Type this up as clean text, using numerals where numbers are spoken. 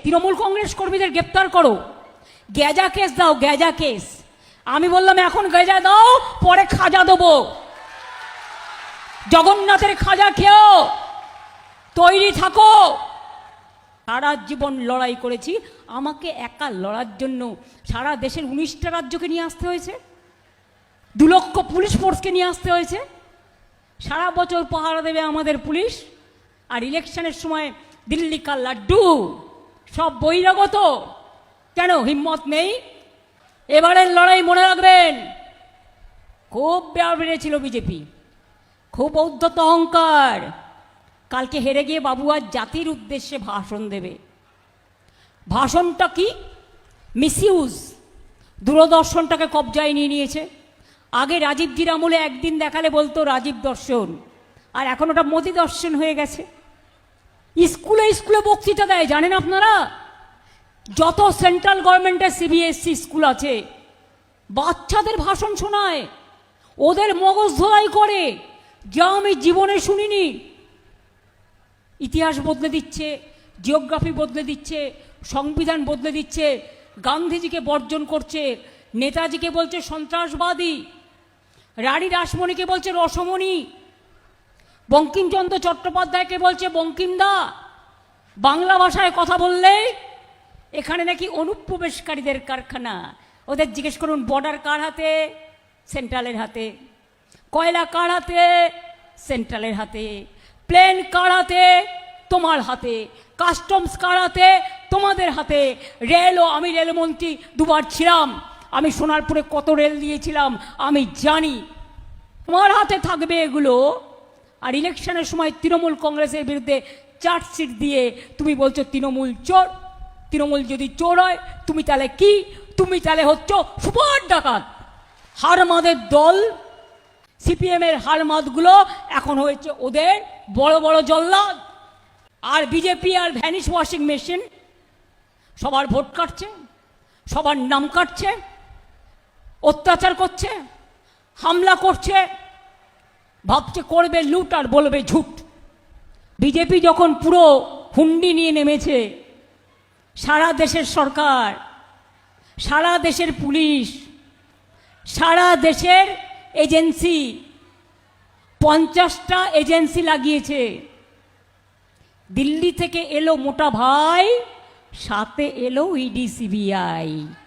তৃণমূল কংগ্রেস কর্মীদের গ্রেপ্তার করো, গ্যাজা কেস দাও, গ্যাজা কেস। আমি বললাম এখন গ্যাজা দাও, পরে খাজা দেবো, জগন্নাথের খাজা খেয়েও তৈরি থাকো। সারা জীবন লড়াই করেছি, আমাকে একা লড়ার জন্য সারা দেশের 19টা রাজ্যকে নিয়ে আসতে হয়েছে, 2 লক্ষ পুলিশ ফোর্সকে নিয়ে আসতে হয়েছে। সারা বছর পাহারা দেবে আমাদের পুলিশ, আর ইলেকশনের সময় দিল্লি কা লাড্ডু সব বহিরাগত। কেন হিম্মত নেই? এবারের লড়াই মনে রাখবেন, খুব বেড়েছিল বিজেপি, খুব ঔদ্ধত অহংকার। কালকে হেরে গিয়ে বাবু আজ জাতির উদ্দেশ্যে ভাষণ দেবে। ভাষণটা কি? মিসইউজ, দূরদর্শনটাকে কবজায় নিয়ে নিয়েছে। আগে রাজীবজির আমলে একদিন দেখালে বলতো রাজীব দর্শন, আর এখন ওটা মোদি দর্শন হয়ে গেছে। স্কুলে স্কুলে বক্তৃতা দেয়, জানেন আপনারা? যত সেন্ট্রাল গভর্নমেন্টের সিবিএসসি স্কুল আছে, বাচ্চাদের ভাষণ শোনায়, ওদের মগজ ধোলাই করে, যা আমি জীবনে শুনিনি। ইতিহাস বদলে দিচ্ছে, জিওগ্রাফি বদলে দিচ্ছে, সংবিধান বদলে দিচ্ছে, গান্ধীজিকে বর্জন করছে, নেতাজিকে বলছে সন্ত্রাসবাদী, রানী রাসমণিকে বলছে রসমণি, বঙ্কিমচন্দ্র চট্টোপাধ্যায়কে বলছে বঙ্কিমদা। বাংলা ভাষায় কথা বললে এখানে নাকি অনুপ্রবেশকারীদের কারখানা। ওদের জিজ্ঞেস করুন বর্ডার কার হাতে? সেন্ট্রালের হাতে। কয়লা কার হাতে? সেন্ট্রালের হাতে। প্লেন কার হাতে? তোমার হাতে। কাস্টমস কার হাতে? তোমাদের হাতে। রেলও আমি রেলমন্ত্রী 2 বার ছিলাম, আমি সোনারপুরে কত রেল দিয়েছিলাম আমি জানি। তোমার হাতে থাকবে এগুলো। আর ইলেকশনের সময় তৃণমূল কংগ্রেসের বিরুদ্ধে চার্জশিট দিয়ে তুমি বলছো তৃণমূল চোর। তৃণমূল যদি চোর হয় তুমি তাহলে কি? তুমি তাহলে হচ্ছ সুপার ডাকাত। হারমাদের দল, সিপিএমের হারমাদগুলো এখন হয়েছে ওদের বড় বড় জল্লাদ। আর বিজেপি আর ভ্যানিশ ওয়াশিং মেশিন, সবার ভোট কাটছে, সবার নাম কাটছে, অত্যাচার করছে, হামলা করছে, ভাবছে করবে লুট আর বলবে ঝুট। বিজেপি যখন পুরো হুন্ডি নিয়ে নেমেছে, সারা দেশের সরকার, সারা দেশের পুলিশ, সারা দেশের এজেন্সি, 50টা এজেন্সি লাগিয়েছে। দিল্লি থেকে এলো মোটা ভাই, সাথে এলো ইডি সিবিআই।